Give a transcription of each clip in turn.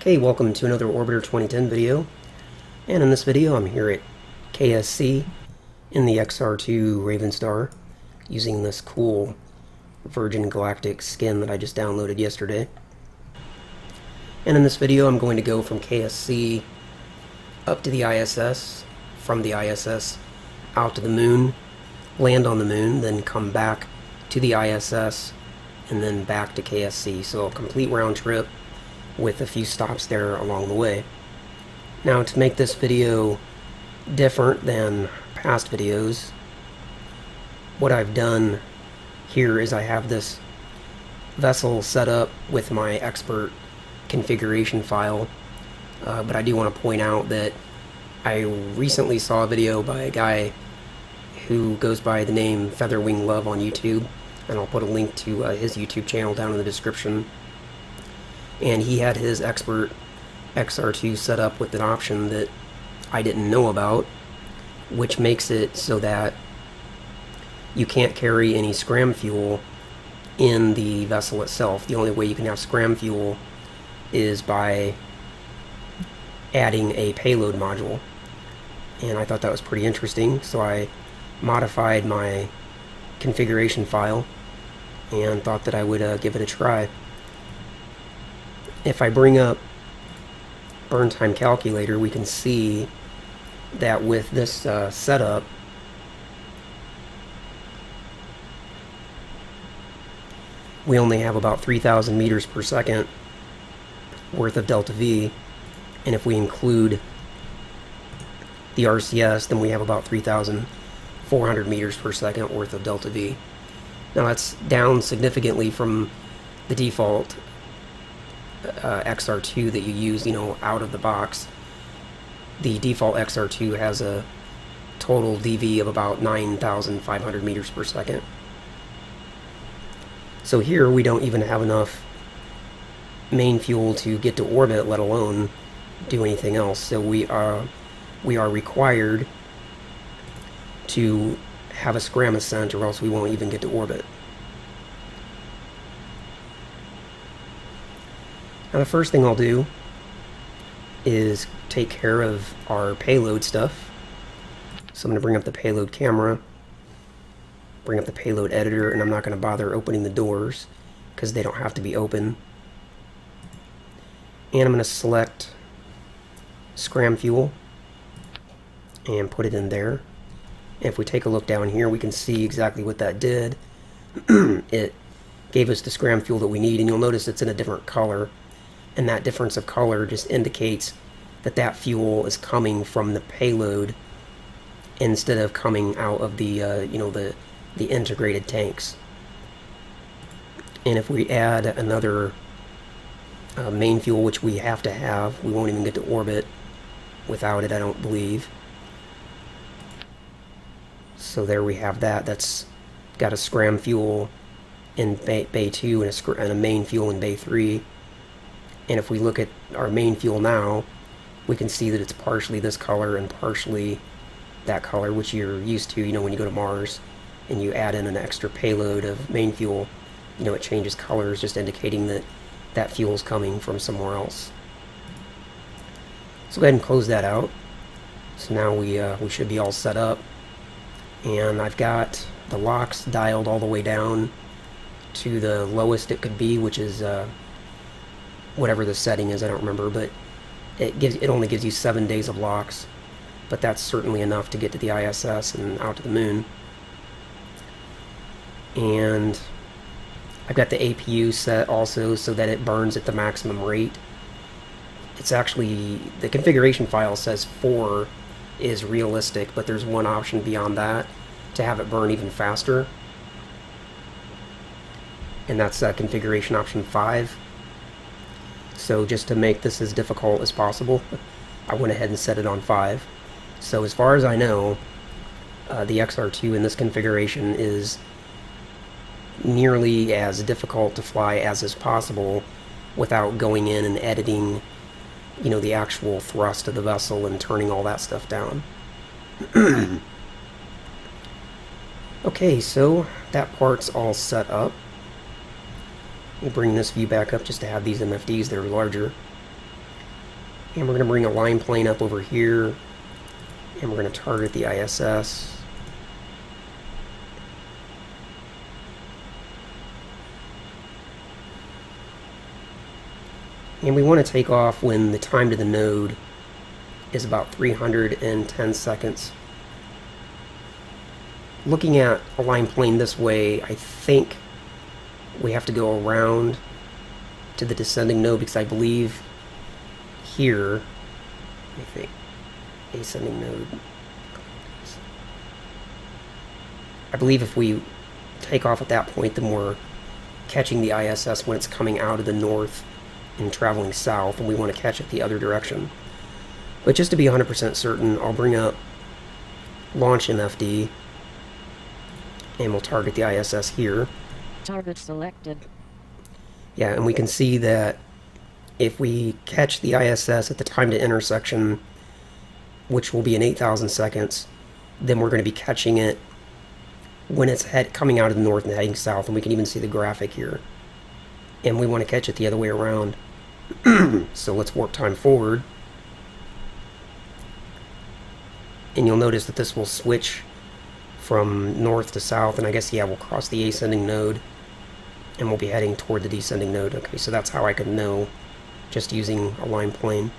Okay, welcome to another Orbiter 2010 video, and in this video I'm here at KSC in the XR2 Ravenstar using this cool Virgin Galactic skin that I just downloaded yesterday. And in this video I'm going to go from KSC up to the ISS, from the ISS out to the moon, land on the moon, then come back to the ISS, and then back to KSC. So a complete round trip with a few stops there along the way. Now, to make this video different than past videos, what I've done here is I have this vessel set up with my expert configuration file, but I do want to point out that I recently saw a video by a guy who goes by the name Featherwing Love on YouTube, and I'll put a link to his YouTube channel down in the description. And he had his expert XR2 set up with an option that I didn't know about, which makes it so that you can't carry any scram fuel in the vessel itself. The only way you can have scram fuel is by adding a payload module. And I thought that was pretty interesting, so I modified my configuration file and thought that I would give it a try. If I bring up burn time calculator, we can see that with this setup, we only have about 3,000 meters per second worth of delta V, and if we include the RCS, then we have about 3,400 meters per second worth of delta V. Now that's down significantly from the default XR2 that you use, out of the box. The default XR2 has a total DV of about 9,500 meters per second. So here we don't even have enough main fuel to get to orbit, let alone do anything else. So we are required to have a scram ascent, or else we won't even get to orbit. Now the first thing I'll do is take care of our payload stuff. So I'm going to bring up the payload camera, bring up the payload editor, and I'm not going to bother opening the doors because they don't have to be open. And I'm going to select scram fuel and put it in there. And if we take a look down here, we can see exactly what that did. It gave us the scram fuel that we need, and you'll notice it's in a different color. And that difference of color just indicates that that fuel is coming from the payload instead of coming out of the the integrated tanks. And if we add another main fuel, which we have to have, we won't even get to orbit without it, I don't believe. So there we have that. That's got a scram fuel in Bay 2 and a main fuel in Bay 3. And if we look at our main fuel now, we can see that it's partially this color and partially that color, which you're used to, when you go to Mars and you add in an extra payload of main fuel, it changes colors, just indicating that that fuel is coming from somewhere else. So go ahead and close that out. So now we should be all set up. And I've got the locks dialed all the way down to the lowest it could be, which is whatever the setting is, I don't remember, but it only gives you 7 days of locks, but that's certainly enough to get to the ISS and out to the moon. And I've got the APU set also so that it burns at the maximum rate. It's actually, the configuration file says 4 is realistic, but there's one option beyond that to have it burn even faster, and that's configuration option 5. So just to make this as difficult as possible, I went ahead and set it on 5. So as far as I know, the XR2 in this configuration is nearly as difficult to fly as is possible without going in and editing, the actual thrust of the vessel and turning all that stuff down. Okay, so that part's all set up. Let me bring this view back up just to have these MFDs that are larger. And we're going to bring a line plane up over here, and we're going to target the ISS. And we want to take off when the time to the node is about 310 seconds. Looking at a line plane this way, I think we have to go around to the descending node, because I believe here, I think, ascending node. I believe if we take off at that point, then we're catching the ISS when it's coming out of the north and traveling south, and we want to catch it the other direction. But just to be 100% certain, I'll bring up launch MFD, and we'll target the ISS here. Target selected. Yeah, and we can see that if we catch the ISS at the time to intersection, which will be in 8,000 seconds, then we're going to be catching it when it's coming out of the north and heading south, and we can even see the graphic here. And we want to catch it the other way around. So let's warp time forward. And you'll notice that this will switch from north to south, and I guess, yeah, we'll cross the ascending node, and we'll be heading toward the descending node. Okay, so that's how I could know, just using a line plane.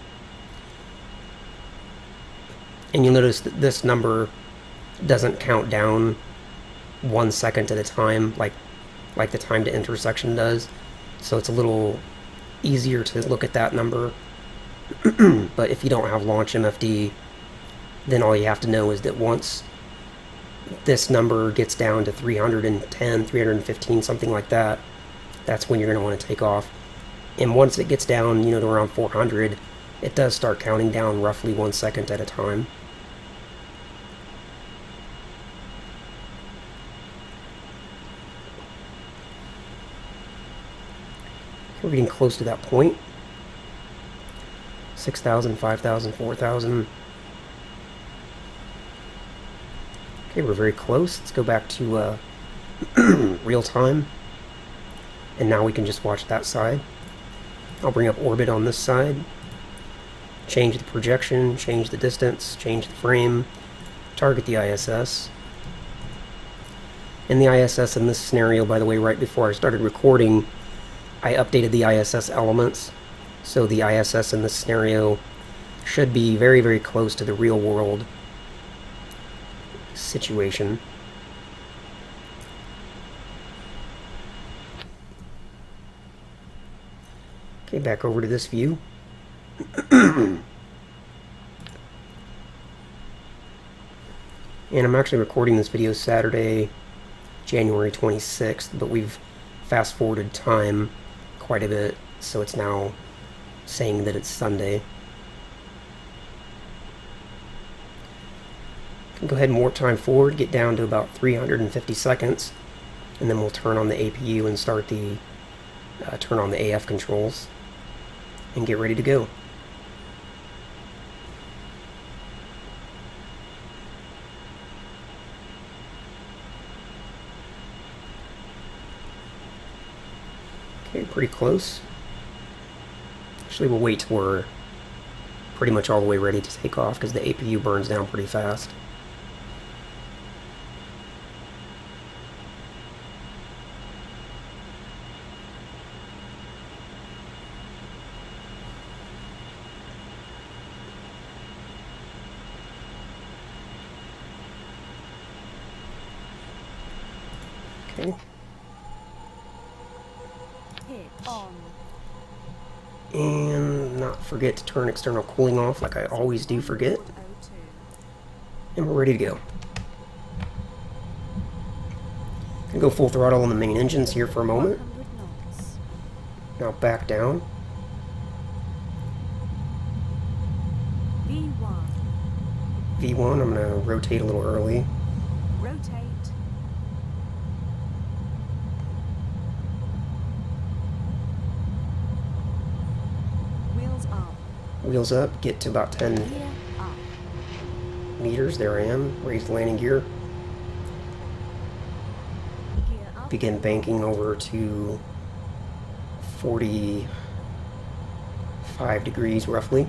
And you'll notice that this number doesn't count down 1 second at a time like the time to intersection does. So it's a little easier to look at that number. But if you don't have launch MFD, then all you have to know is that once this number gets down to 310, 315, something like that, that's when you're going to want to take off. And once it gets down, to around 400, it does start counting down roughly 1 second at a time. We're getting close to that point. 6,000, 5,000, 4,000. Okay, we're very close. Let's go back to real time. And now we can just watch that side. I'll bring up orbit on this side. Change the projection, change the distance, change the frame. Target the ISS. And the ISS in this scenario, by the way, right before I started recording, I updated the ISS elements, so the ISS in this scenario should be very, very close to the real world situation. Okay, back over to this view. And I'm actually recording this video Saturday, January 26th, but we've fast forwarded time quite a bit, so it's now saying that it's Sunday. Go ahead and warp time forward, get down to about 350 seconds, and then we'll turn on the APU and start the turn on the AF controls and get ready to go. Okay, pretty close. Actually, we'll wait till we're pretty much all the way ready to take off, because the APU burns down pretty fast. Okay. And not forget to turn external cooling off, like I always do forget. And we're ready to go. Gonna go full throttle on the main engines here for a moment. Now back down. V1, I'm gonna rotate a little early. Wheels up, get to about 10 meters. There I am. Raise the landing gear. Begin banking over to 45 degrees roughly.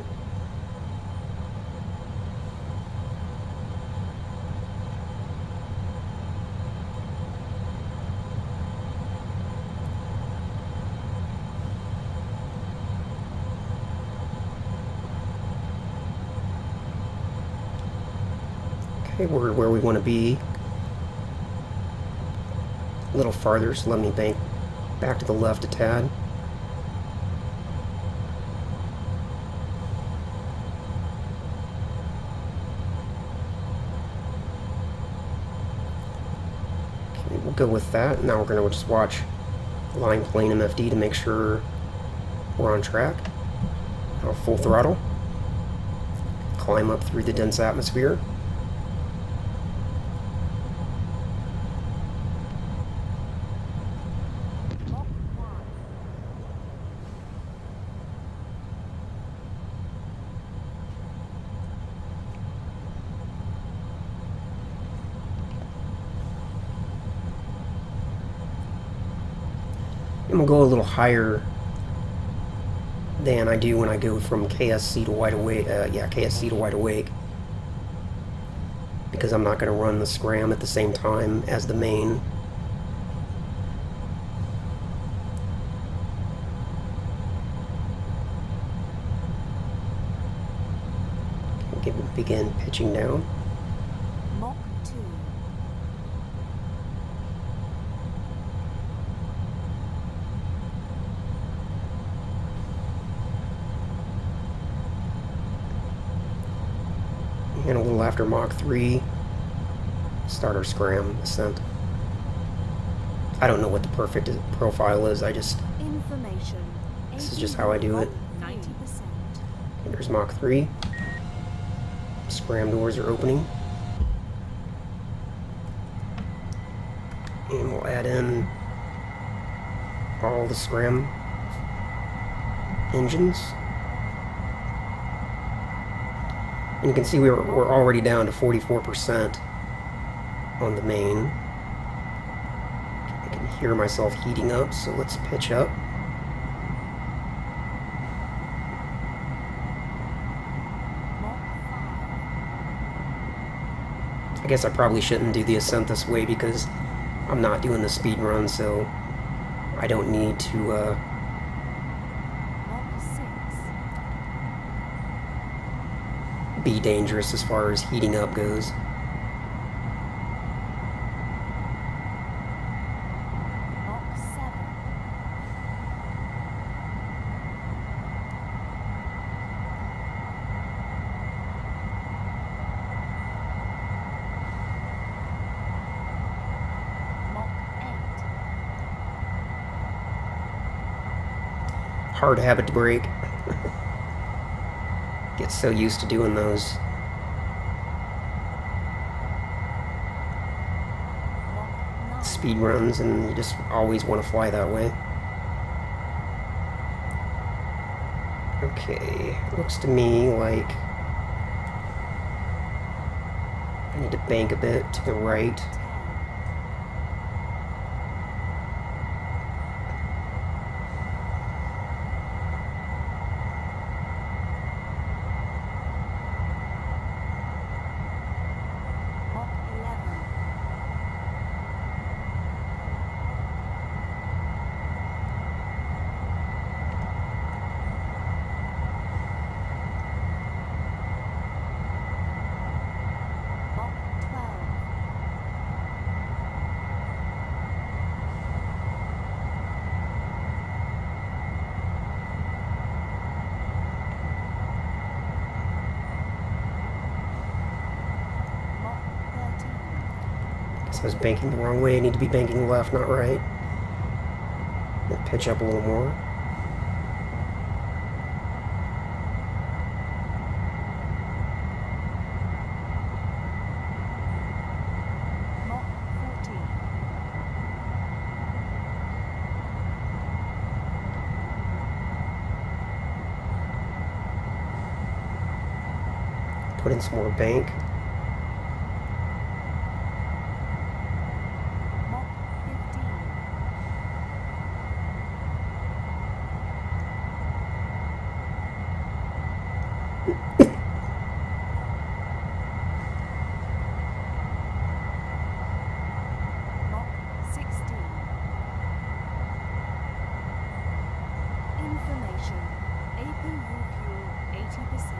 Okay, we're where we want to be. A little farther, so let me bank back to the left a tad. Okay, we'll go with that. Now we're going to just watch line plane MFD to make sure we're on track. Now full throttle. Climb up through the dense atmosphere. And we'll go a little higher than I do when I go from KSC to wide awake. KSC to wide awake, because I'm not going to run the scram at the same time as the main. Begin pitching down. Mach 2. And a little after Mach 3, start our scram ascent. I don't know what the perfect profile is, I just... Information. This is just how I do it. 90%. And there's Mach 3. Scram doors are opening. And we'll add in all the scram engines. And you can see we're already down to 44% on the main. I can hear myself heating up, so let's pitch up. I guess I probably shouldn't do the ascent this way because I'm not doing the speed run, so I don't need to Mach 6. be dangerous as far as heating up goes. Mach 7. Mach 8. Hard habit to break. Get so used to doing those. Mach 9. Speed runs, and you just always want to fly that way. Okay, looks to me like I need to bank a bit to the right. 10. Mach 11. Mach 12. Mach 13. Guess I was banking the wrong way. I need to be banking left, not right. And pitch up a little more. Mach 14. Put in some more bank. Mach 15. Mach 16. Information. APU fuel 80%.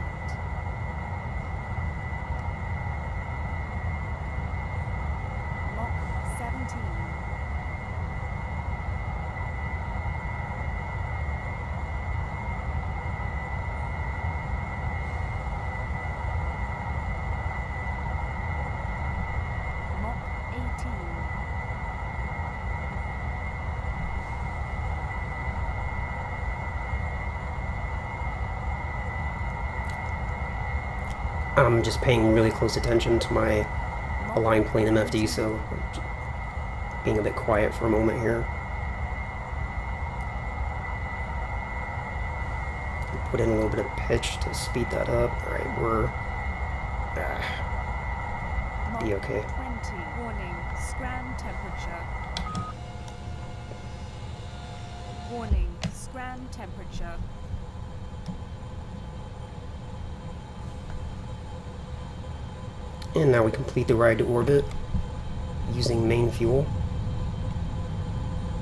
I'm just paying really close attention to my Mach align plane MFD, 42. so I'm being a bit quiet for a moment here. Put in a little bit of pitch to speed that up. Alright, we're Mach be okay. 20. Warning, scram temperature. Warning, scram temperature. And now we complete the ride to orbit using main fuel.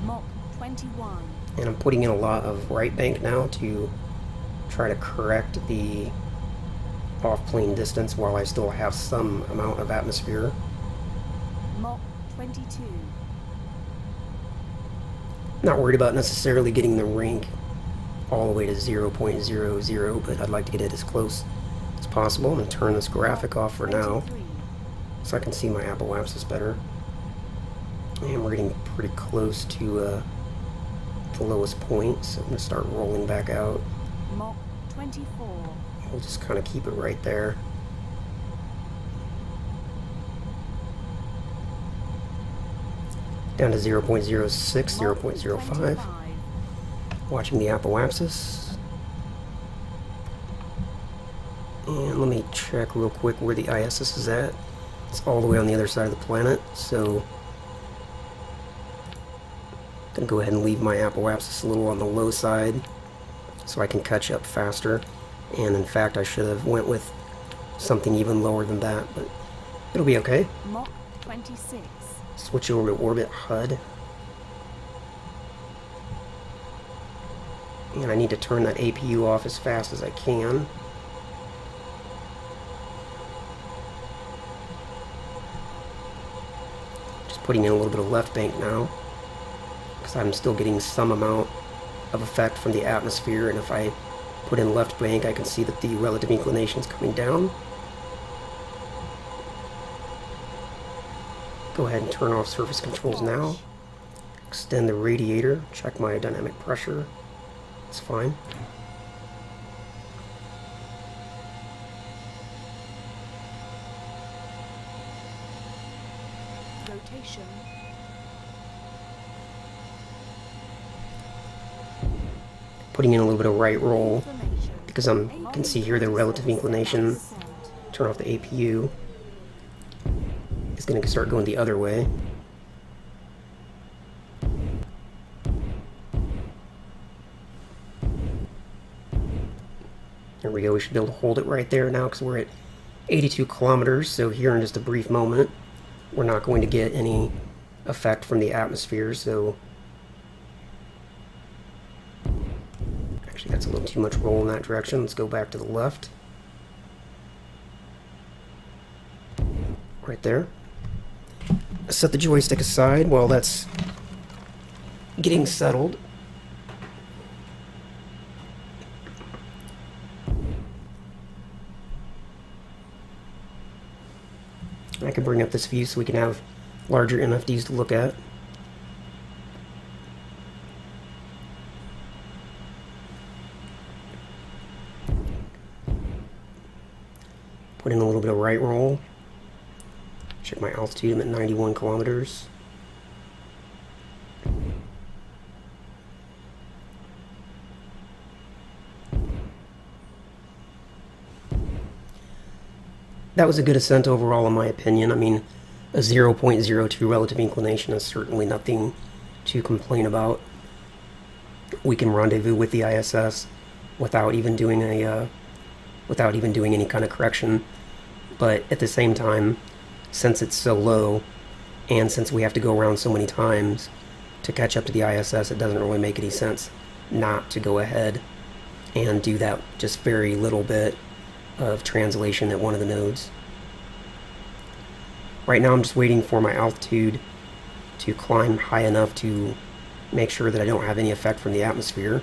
Mach 21. And I'm putting in a lot of right bank now to try to correct the off-plane distance while I still have some amount of atmosphere. Mach 22. Not worried about necessarily getting the rank all the way to 0.00, but I'd like to get it as close as possible. I'm going to turn this graphic off for now 23. so I can see my apoapsis better. And we're getting pretty close to the lowest point, so I'm going to start rolling back out. Mach 24. We'll just kind of keep it right there. Down to 0.06, 0.05. Watching the apoapsis. And let me check real quick where the ISS is at. It's all the way on the other side of the planet, so I'm going to go ahead and leave my apoapsis a little on the low side so I can catch up faster. And in fact, I should have went with something even lower than that, but it'll be okay. Mach 26. Switch over to orbit HUD. And I need to turn that APU off as fast as I can. Just putting in a little bit of left bank now, because I'm still getting some amount of effect from the atmosphere, and if I put in left bank, I can see that the relative inclination is coming down. Go ahead and turn off surface controls now. Extend the radiator, check my dynamic pressure. It's fine. Rotation. Putting in a little bit of right roll Information. because I can see here the relative inclination. Descent. Turn off the APU. It's going to start going the other way. There we go. We should be able to hold it right there now because we're at 82 kilometers. So here in just a brief moment, we're not going to get any effect from the atmosphere. So actually, that's a little too much roll in that direction. Let's go back to the left. Right there. Set the joystick aside while that's getting settled. I can bring up this view so we can have larger MFDs to look at. Put in a little bit of right roll. Check my altitude. I'm at 91 kilometers. That was a good ascent overall, in my opinion. I mean, a 0.02 relative inclination is certainly nothing to complain about. We can rendezvous with the ISS without even doing any kind of correction. But at the same time, since it's so low, and since we have to go around so many times to catch up to the ISS, it doesn't really make any sense not to go ahead and do that just very little bit of translation at one of the nodes. Right now I'm just waiting for my altitude to climb high enough to make sure that I don't have any effect from the atmosphere.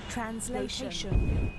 Translation.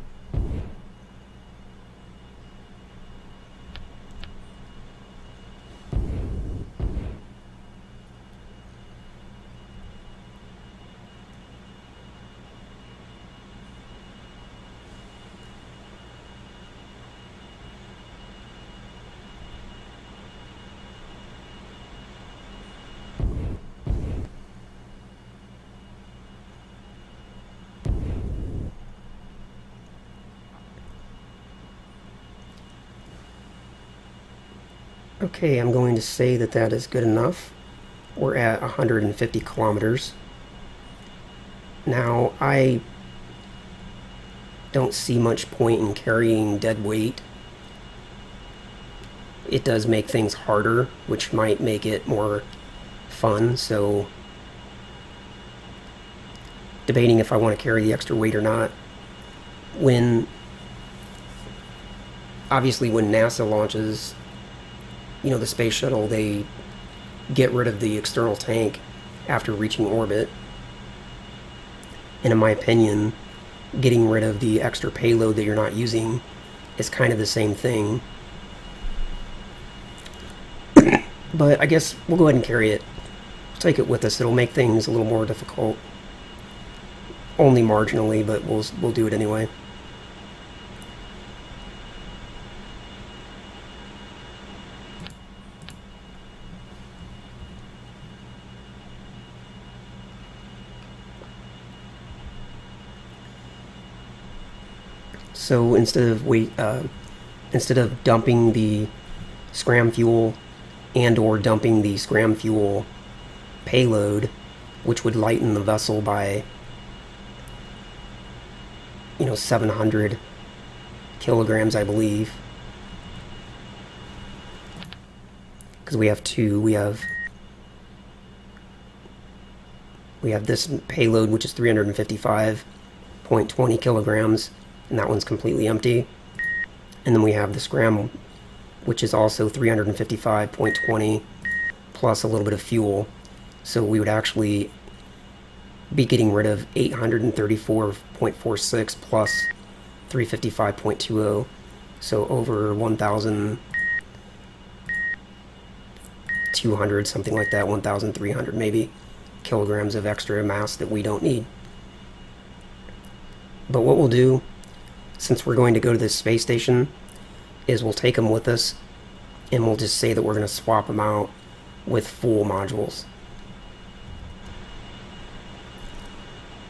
Okay, I'm going to say that that is good enough. We're at 150 kilometers. Now, I don't see much point in carrying dead weight. It does make things harder, which might make it more fun, so debating if I want to carry the extra weight or not. Obviously when NASA launches, the space shuttle, they get rid of the external tank after reaching orbit. And in my opinion, getting rid of the extra payload that you're not using is kind of the same thing. But I guess we'll go ahead and carry it. Take it with us. It'll make things a little more difficult. Only marginally, but we'll do it anyway. So instead of dumping the scram fuel or dumping the scram fuel payload, which would lighten the vessel by 700 kilograms, I believe, because we have two. We have this payload, which is 355.20 kilograms, and that one's completely empty. And then we have the scram, which is also 355.20 plus a little bit of fuel. So we would actually be getting rid of 834.46 plus 355.20. So over 1,200, something like that, 1,300 maybe, kilograms of extra mass that we don't need. But what we'll do, since we're going to go to this space station, is we'll take them with us, and we'll just say that we're going to swap them out with full modules.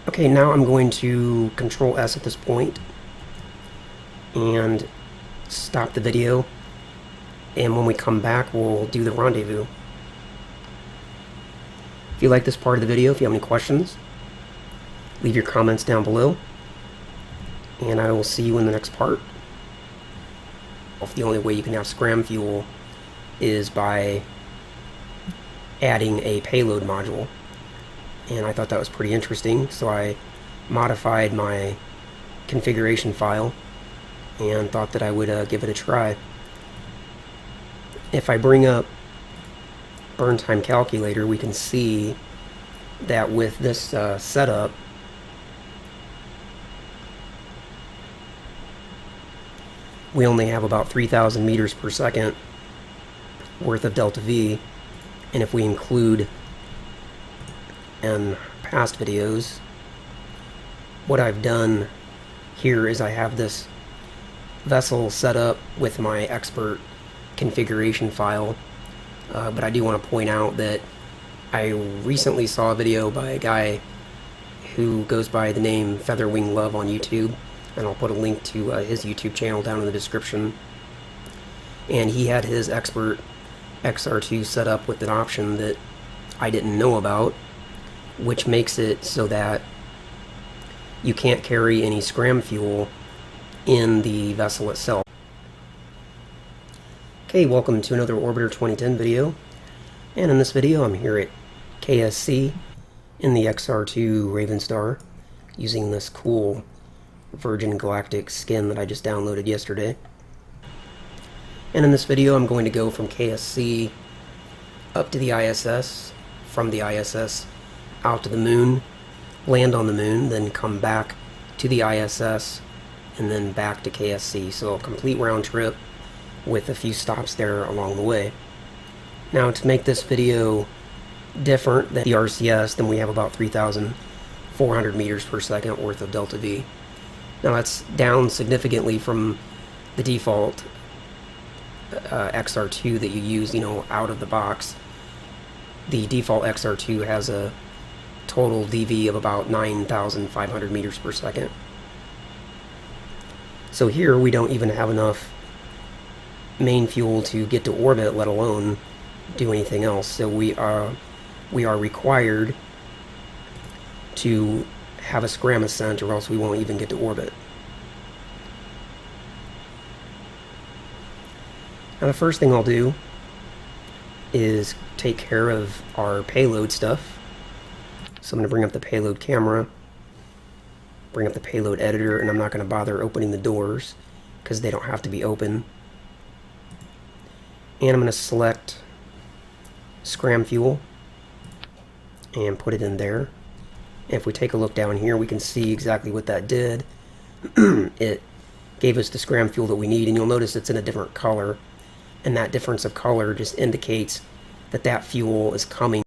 Okay, now I'm going to Control S at this point and stop the video, and when we come back we'll do the rendezvous. If you like this part of the video, if you have any questions, leave your comments down below, and I will see you in the next part. The only way you can have scram fuel is by adding a payload module, and I thought that was pretty interesting, so I modified my configuration file and thought that I would give it a try. If I bring up burn time calculator, we can see that with this setup, we only have about 3,000 meters per second worth of delta V, and if we include in past videos, what I've done here is I have this vessel set up with my expert configuration file, but I do want to point out that I recently saw a video by a guy who goes by the name Featherwing Love on YouTube, and I'll put a link to his YouTube channel down in the description. And he had his expert XR2 set up with an option that I didn't know about, which makes it so that you can't carry any scram fuel in the vessel itself. Okay, welcome to another Orbiter 2010 video, and in this video I'm here at KSC in the XR2 Ravenstar using this cool Virgin Galactic skin that I just downloaded yesterday. And in this video I'm going to go from KSC up to the ISS, from the ISS out to the moon, land on the moon, then come back to the ISS, and then back to KSC. So a complete round trip with a few stops there along the way. Now, to make this video different than the RCS, then we have about 3,400 meters per second worth of delta V. Now that's down significantly from the default XR2 that you use, out of the box. The default XR2 has a total DV of about 9,500 meters per second. So here we don't even have enough main fuel to get to orbit, let alone do anything else. So we are required to have a scram ascent, or else we won't even get to orbit. Now the first thing I'll do is take care of our payload stuff. So I'm going to bring up the payload camera, bring up the payload editor, and I'm not going to bother opening the doors because they don't have to be open. And I'm going to select scram fuel and put it in there. If we take a look down here, we can see exactly what that did. It gave us the scram fuel that we need, and you'll notice it's in a different color, and that difference of color just indicates that that fuel is coming